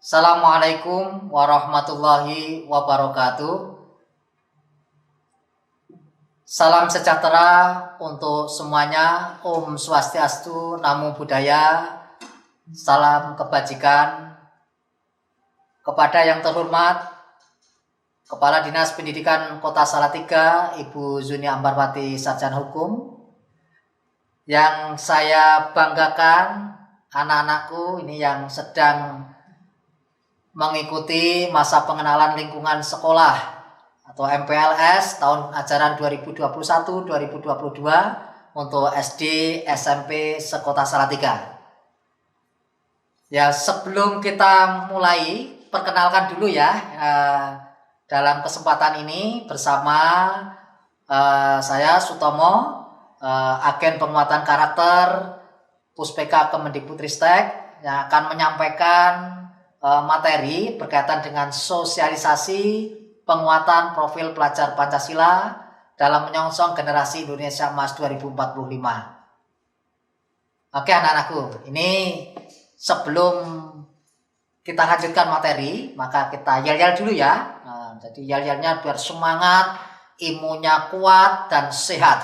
Assalamualaikum warahmatullahi wabarakatuh. Salam sejahtera untuk semuanya. Om Swastiastu, Namo Buddhaya. Salam kebajikan. Kepada yang terhormat Kepala Dinas Pendidikan Kota Salatiga, Ibu Zuni Ambarwati Sarjana Hukum. Yang saya banggakan, anak-anakku ini yang sedang mengikuti masa pengenalan lingkungan sekolah atau MPLS tahun ajaran 2021-2022 untuk SD, SMP sekota Salatiga. Ya, sebelum kita mulai, perkenalkan dulu ya, dalam kesempatan ini bersama saya Sutomo, agen penguatan karakter Puspeka Kemendikbudristek, yang akan menyampaikan materi berkaitan dengan sosialisasi penguatan profil pelajar Pancasila dalam menyongsong generasi Indonesia Emas 2045. Oke anak-anakku, ini sebelum kita lanjutkan materi, maka kita yel-yel dulu ya. Jadi yel-yelnya biar semangat, imunnya kuat dan sehat.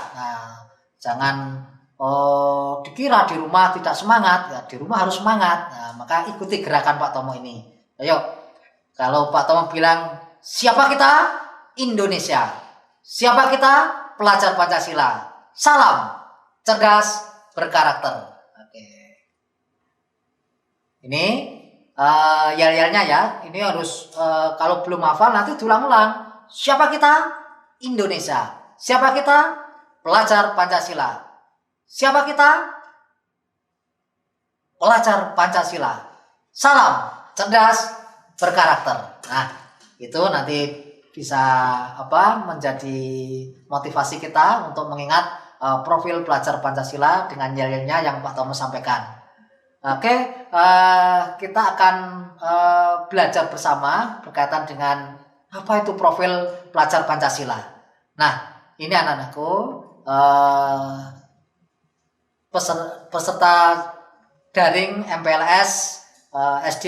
Jangan dikira di rumah tidak semangat, ya di rumah harus semangat. Maka ikuti gerakan Pak Tomo ini. Ayo, kalau Pak Tomo bilang, siapa kita? Indonesia. Siapa kita? Pelajar Pancasila. Salam, cerdas, berkarakter. Oke. Ini yel-yelnya ya. Ini harus, kalau belum hafal nanti diulang-ulang. Siapa kita? Indonesia. Siapa kita? Pelajar Pancasila. Siapa kita? Pelajar Pancasila. Salam, cerdas, berkarakter. Nah, itu nanti bisa menjadi motivasi kita untuk mengingat profil pelajar Pancasila dengan yel-yelnya yang Pak Tomo sampaikan. Oke, kita akan belajar bersama berkaitan dengan apa itu profil pelajar Pancasila. Nah, ini anak-anakku, peserta daring MPLS SD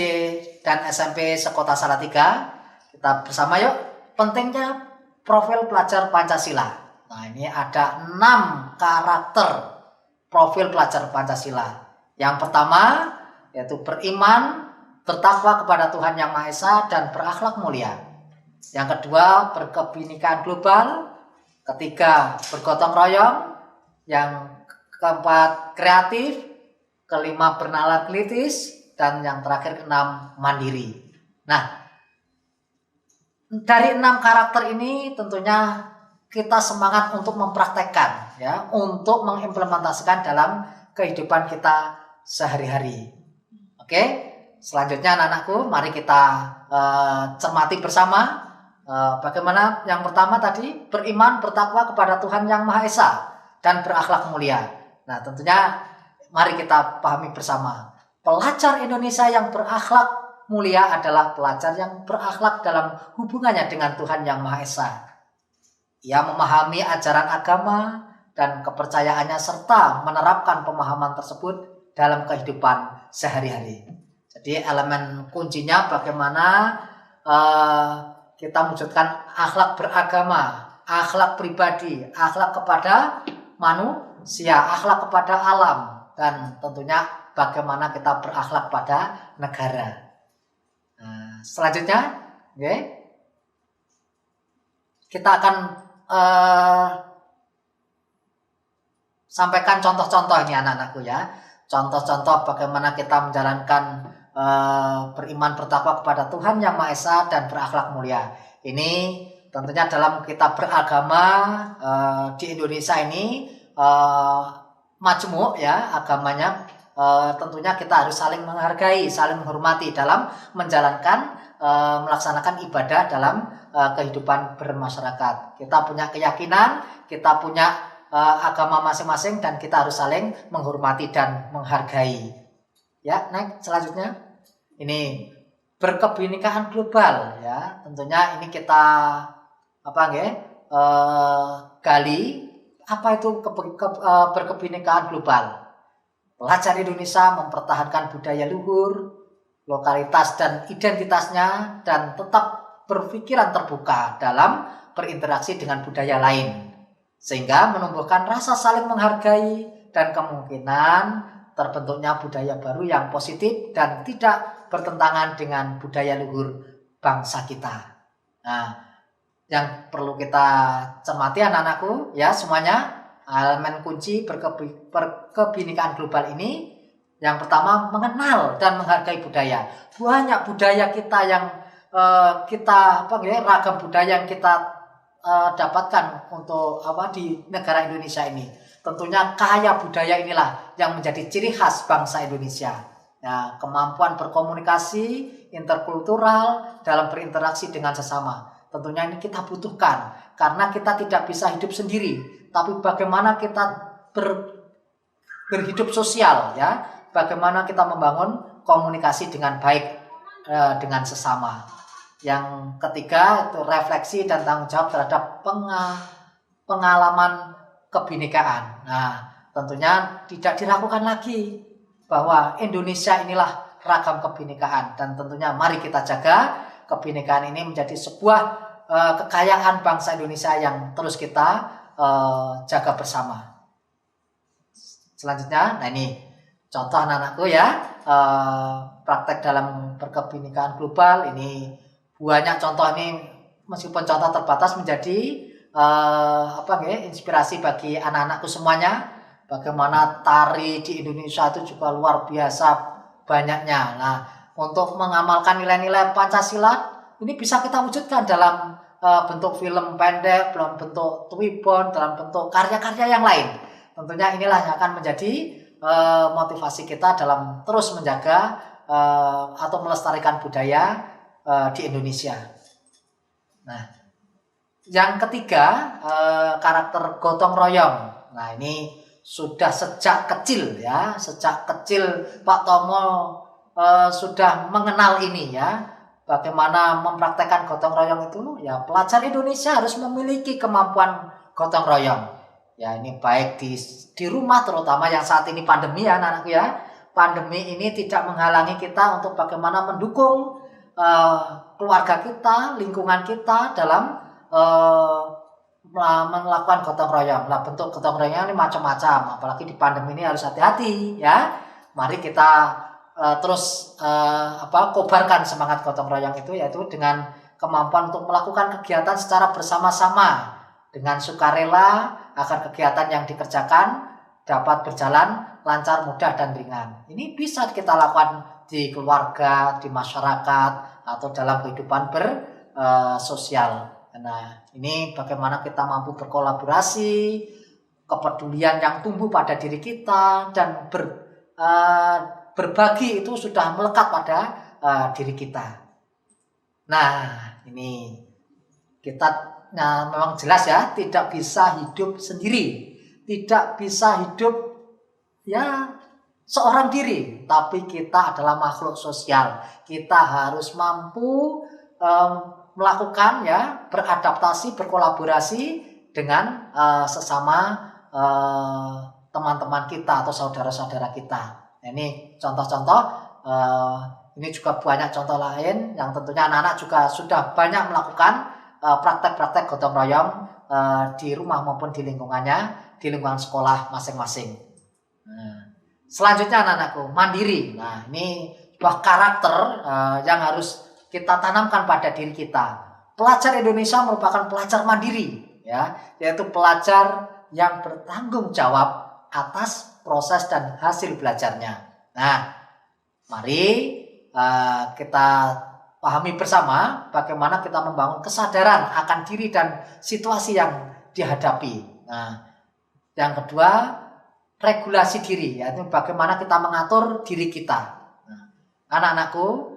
dan SMP sekota Salatiga. Kita bersama yuk, pentingnya profil pelajar Pancasila. Nah, ini ada 6 karakter profil pelajar Pancasila. Yang pertama yaitu beriman, bertakwa kepada Tuhan Yang Maha Esa dan berakhlak mulia. Yang kedua, berkebinekaan global. Ketiga, bergotong royong. Yang keempat, kreatif. Kelima, bernalar kritis. Dan yang terakhir, keenam, mandiri. Nah, dari 6 karakter ini tentunya kita semangat untuk mempraktekkan, ya, untuk mengimplementasikan dalam kehidupan kita sehari-hari. Oke, selanjutnya anak-anakku, mari kita cermati bersama. Bagaimana yang pertama tadi, beriman, bertakwa kepada Tuhan Yang Maha Esa dan berakhlak mulia. Nah, tentunya mari kita pahami bersama. Pelajar Indonesia yang berakhlak mulia adalah pelajar yang berakhlak dalam hubungannya dengan Tuhan Yang Maha Esa. Ia memahami ajaran agama dan kepercayaannya serta menerapkan pemahaman tersebut dalam kehidupan sehari-hari. Jadi elemen kuncinya bagaimana kita mewujudkan akhlak beragama, akhlak pribadi, akhlak kepada manusia, akhlak kepada alam, dan tentunya bagaimana kita berakhlak pada negara. Nah, selanjutnya, kita akan sampaikan contoh-contoh ini anak-anakku ya. Contoh-contoh bagaimana kita menjalankan beriman bertakwa kepada Tuhan Yang Maha Esa dan berakhlak mulia. Ini tentunya dalam kita beragama di Indonesia ini majmuk ya agamanya. Tentunya kita harus saling menghargai, saling menghormati dalam menjalankan, melaksanakan ibadah dalam kehidupan bermasyarakat. Kita punya keyakinan, kita punya agama masing-masing, dan kita harus saling menghormati dan menghargai. Ya, next selanjutnya. Ini berkebinekaan global ya. Tentunya ini kita gali apa itu berkebinekaan global. Pelajar Indonesia mempertahankan budaya luhur, lokalitas dan identitasnya, dan tetap berpikiran terbuka dalam berinteraksi dengan budaya lain, sehingga menumbuhkan rasa saling menghargai dan kemungkinan terbentuknya budaya baru yang positif dan tidak bertentangan dengan budaya luhur bangsa kita. Nah, yang perlu kita cermati anak-anakku ya semuanya, elemen kunci berkebinekaan global ini, yang pertama mengenal dan menghargai budaya. Banyak budaya kita yang ragam budaya yang kita dapatkan untuk di negara Indonesia ini. Tentunya kaya budaya inilah yang menjadi ciri khas bangsa Indonesia. Nah, kemampuan berkomunikasi interkultural dalam berinteraksi dengan sesama. Tentunya ini kita butuhkan karena kita tidak bisa hidup sendiri, tapi bagaimana kita berhidup sosial ya, bagaimana kita membangun komunikasi dengan baik dengan sesama. Yang ketiga itu refleksi dan tanggung jawab terhadap pengalaman kebinekaan. Nah, tentunya tidak diragukan lagi bahwa Indonesia inilah ragam kebinekaan, dan tentunya mari kita jaga kebinekaan ini menjadi sebuah kekayaan bangsa Indonesia yang terus kita jaga bersama. Selanjutnya, nah ini contoh anak-anakku ya, praktek dalam berkebinekaan global ini. Banyak contoh ini, meskipun contoh terbatas, menjadi inspirasi bagi anak-anakku semuanya. Bagaimana tari di Indonesia itu juga luar biasa banyaknya. Nah, untuk mengamalkan nilai-nilai Pancasila ini bisa kita wujudkan dalam bentuk film pendek, dalam bentuk twibbon, dalam bentuk karya-karya yang lain. Tentunya inilah yang akan menjadi motivasi kita dalam terus menjaga atau melestarikan budaya di Indonesia. Nah, yang ketiga, karakter gotong royong. Nah, ini sudah sejak kecil ya, sejak kecil Pak Tomo sudah mengenal ini ya, bagaimana mempraktekkan gotong royong itu ya. Pelajar Indonesia harus memiliki kemampuan gotong royong ya, ini baik di rumah, terutama yang saat ini pandemi ya anak-anakku ya. Pandemi ini tidak menghalangi kita untuk bagaimana mendukung keluarga kita, lingkungan kita dalam melakukan gotong royong. Nah, bentuk gotong royongnya ini macam-macam, apalagi di pandemi ini harus hati-hati ya. Mari kita terus kobarkan semangat gotong royong itu, yaitu dengan kemampuan untuk melakukan kegiatan secara bersama-sama dengan sukarela agar kegiatan yang dikerjakan dapat berjalan lancar, mudah, dan ringan. Ini bisa kita lakukan di keluarga, di masyarakat, atau dalam kehidupan bersosial. Nah, ini bagaimana kita mampu berkolaborasi, kepedulian yang tumbuh pada diri kita, dan berbagi itu sudah melekat pada diri kita. Nah, ini kita memang jelas ya, tidak bisa hidup sendiri, tidak bisa hidup ya seorang diri, tapi kita adalah makhluk sosial. Kita harus mampu melakukan ya, beradaptasi, berkolaborasi dengan sesama teman-teman kita atau saudara-saudara kita. Nah, ini contoh-contoh, ini juga banyak contoh lain yang tentunya anak-anak juga sudah banyak melakukan praktek-praktek gotong royong di rumah maupun di lingkungannya, di lingkungan sekolah masing-masing. Selanjutnya anak-anakku, mandiri. Nah, ini sebuah karakter yang harus kita tanamkan pada diri kita. Pelajar Indonesia merupakan pelajar mandiri, ya, yaitu pelajar yang bertanggung jawab atas proses dan hasil belajarnya. Nah, mari kita pahami bersama bagaimana kita membangun kesadaran akan diri dan situasi yang dihadapi. Nah, yang kedua, regulasi diri, yaitu bagaimana kita mengatur diri kita. Nah, anak-anakku,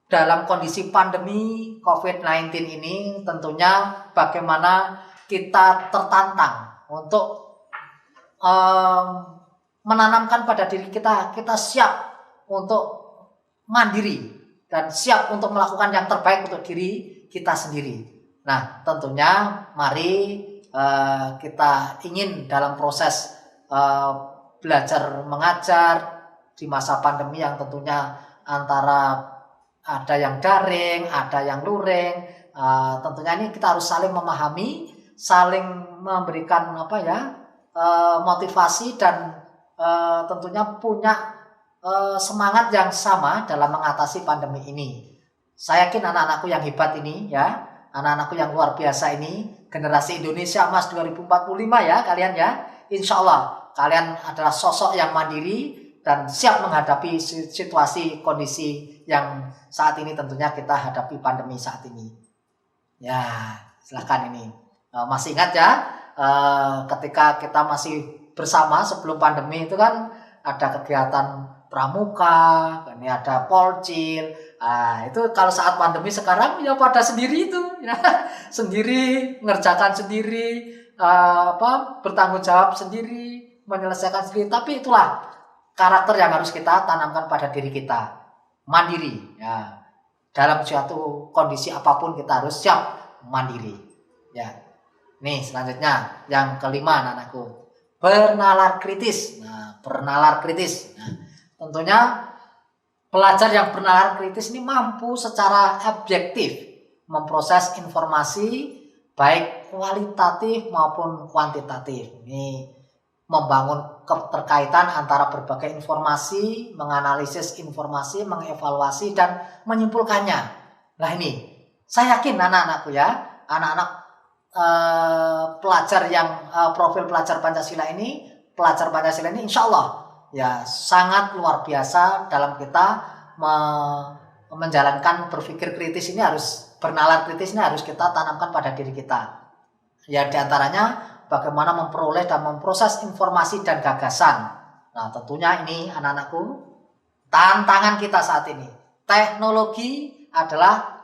dalam kondisi pandemi COVID-19 ini tentunya bagaimana kita tertantang untuk menanamkan pada diri kita, kita siap untuk mandiri dan siap untuk melakukan yang terbaik untuk diri kita sendiri. Nah, tentunya mari kita ingin dalam proses belajar mengajar di masa pandemi yang tentunya antara ada yang daring, ada yang luring. Tentunya ini kita harus saling memahami, saling memberikan motivasi dan tentunya punya semangat yang sama dalam mengatasi pandemi ini. Saya yakin anak-anakku yang hebat ini ya, anak-anakku yang luar biasa ini, generasi Indonesia Emas 2045 ya kalian ya. Insya Allah kalian adalah sosok yang mandiri dan siap menghadapi situasi kondisi yang saat ini tentunya kita hadapi pandemi saat ini. Ya, silahkan ini. Masih ingat ya, ketika kita masih bersama sebelum pandemi itu kan ada kegiatan pramuka, ini ada polcil. Itu kalau saat pandemi sekarang ya pada sendiri itu, ya. Sendiri ngerjakan sendiri, bertanggung jawab sendiri, menyelesaikan sendiri. Tapi itulah karakter yang harus kita tanamkan pada diri kita, mandiri. Ya. Dalam suatu kondisi apapun kita harus siap mandiri. Ya. Nih selanjutnya yang kelima anak-anakku, bernalar kritis. Nah, bernalar kritis. Nah, tentunya pelajar yang bernalar kritis ini mampu secara objektif memproses informasi baik kualitatif maupun kuantitatif. Ini membangun keterkaitan antara berbagai informasi, menganalisis informasi, mengevaluasi dan menyimpulkannya. Nah ini, saya yakin anak-anakku ya, anak-anak pelajar yang profil pelajar Pancasila ini insya Allah ya sangat luar biasa dalam kita menjalankan berpikir kritis ini, harus bernalar kritis ini harus kita tanamkan pada diri kita. Ya diantaranya bagaimana memperoleh dan memproses informasi dan gagasan. Nah tentunya ini anak-anakku tantangan kita saat ini. Teknologi adalah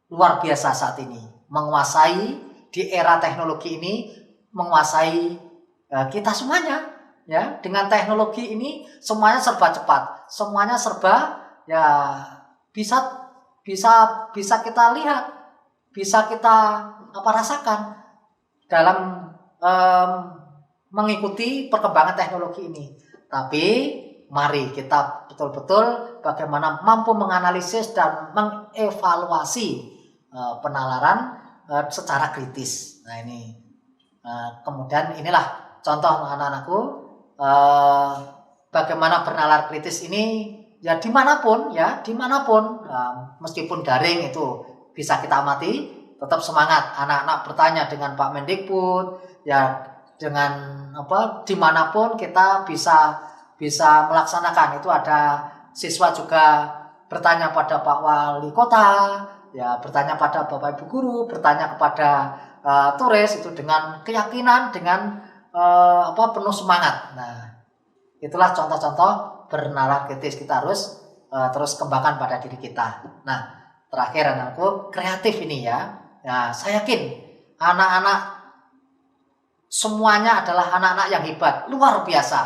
luar biasa saat ini. Menguasai di era teknologi ini, menguasai kita semuanya. Ya, dengan teknologi ini semuanya serba cepat, semuanya serba ya bisa kita lihat, bisa kita rasakan dalam mengikuti perkembangan teknologi ini. Tapi mari kita betul-betul bagaimana mampu menganalisis dan mengevaluasi penalaran secara kritis. Nah ini kemudian inilah contoh anak-anakku. Bagaimana bernalar kritis ini ya dimanapun meskipun daring itu bisa kita amati, tetap semangat anak-anak bertanya dengan Pak Mendikbud ya, dengan dimanapun kita bisa melaksanakan itu. Ada siswa juga bertanya pada Pak Wali Kota ya, bertanya pada Bapak Ibu Guru, bertanya kepada turis itu dengan keyakinan, dengan penuh semangat. Nah, itulah contoh-contoh bernalar kritis kita harus terus kembangkan pada diri kita. Nah, terakhir anakku, kreatif ini ya. Nah, saya yakin anak-anak semuanya adalah anak-anak yang hebat, luar biasa,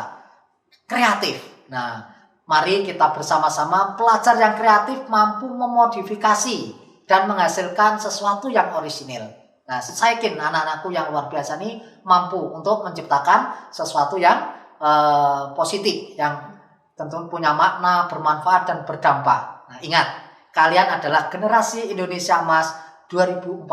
kreatif. Nah, mari kita bersama-sama pelajar yang kreatif mampu memodifikasi dan menghasilkan sesuatu yang orisinil. Nah, saya yakin anak-anakku yang luar biasa ini mampu untuk menciptakan sesuatu yang positif, yang tentu punya makna, bermanfaat dan berdampak. Nah, ingat, kalian adalah generasi Indonesia Emas 2045.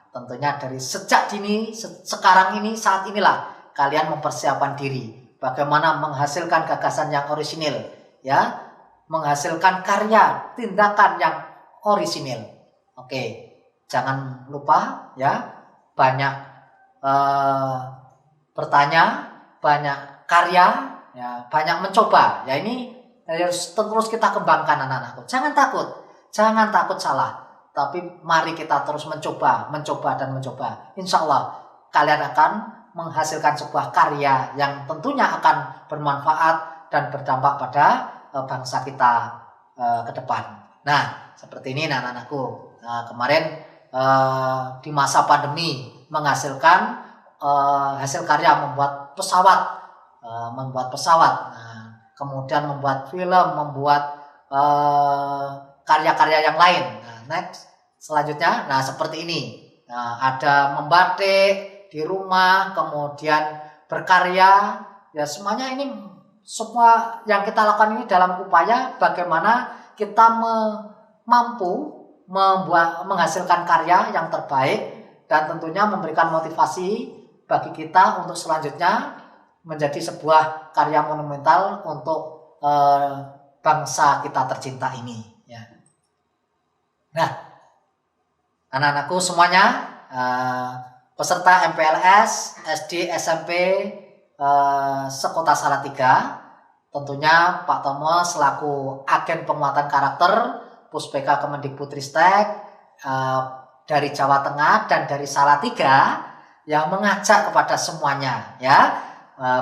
Tentunya dari sejak dini, sekarang ini, saat inilah kalian mempersiapkan diri bagaimana menghasilkan gagasan yang orisinil, ya, menghasilkan karya, tindakan yang orisinil. Oke. Jangan lupa ya, banyak bertanya, banyak karya, ya, banyak mencoba. Ya ini harus terus kita kembangkan anak-anakku. Jangan takut salah. Tapi mari kita terus mencoba dan mencoba. Insya Allah kalian akan menghasilkan sebuah karya yang tentunya akan bermanfaat dan berdampak pada bangsa kita ke depan. Nah, seperti ini anak-anakku. Nah, kemarin di masa pandemi menghasilkan hasil karya membuat pesawat, nah, kemudian membuat film, membuat karya-karya yang lain. Nah, next selanjutnya, nah seperti ini. Nah, ada membatik di rumah, kemudian berkarya, ya semuanya ini semua yang kita lakukan ini dalam upaya bagaimana kita mampu menghasilkan karya yang terbaik dan tentunya memberikan motivasi bagi kita untuk selanjutnya menjadi sebuah karya monumental untuk bangsa kita tercinta ini. Ya. Nah, anak-anakku semuanya, peserta MPLS SD SMP sekota Salatiga, tentunya Pak Tomo selaku agen penguatan karakter Puspeka Kemendikbudristek dari Jawa Tengah dan dari Salatiga yang mengajak kepada semuanya ya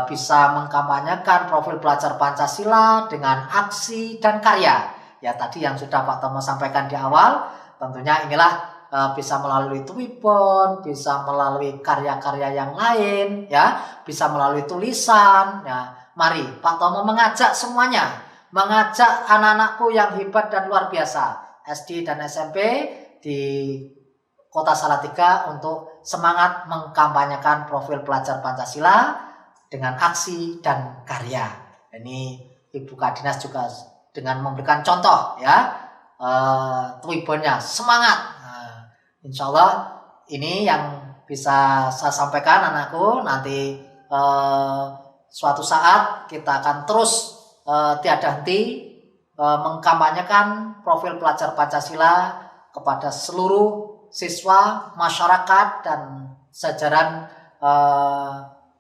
bisa mengkampanyekan profil pelajar Pancasila dengan aksi dan karya. Ya tadi yang sudah Pak Tomo sampaikan di awal, tentunya inilah bisa melalui Twibbon, bisa melalui karya-karya yang lain, ya, bisa melalui tulisan. Ya, mari Pak Tomo mengajak semuanya, mengajak anak-anakku yang hebat dan luar biasa, SD dan SMP di Kota Salatiga untuk semangat mengkampanyekan profil pelajar Pancasila dengan aksi dan karya. Ini Ibu Kadinas juga dengan memberikan contoh, ya, Twibbonnya semangat. Insya Allah ini yang bisa saya sampaikan anakku. Nanti suatu saat kita akan terus tiada henti mengkampanyekan profil pelajar Pancasila kepada seluruh siswa, masyarakat dan jajaran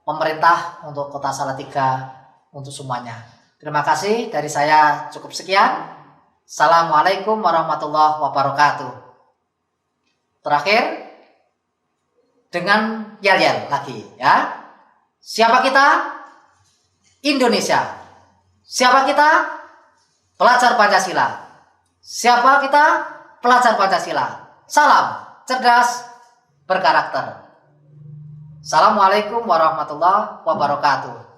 pemerintah untuk Kota Salatiga untuk semuanya. Terima kasih, dari saya cukup sekian. Assalamualaikum warahmatullahi wabarakatuh. Terakhir dengan yel-yel lagi ya. Siapa kita? Indonesia. Siapa kita? Pelajar Pancasila. Siapa kita? Pelajar Pancasila. Salam cerdas berkarakter. Assalamualaikum warahmatullahi wabarakatuh.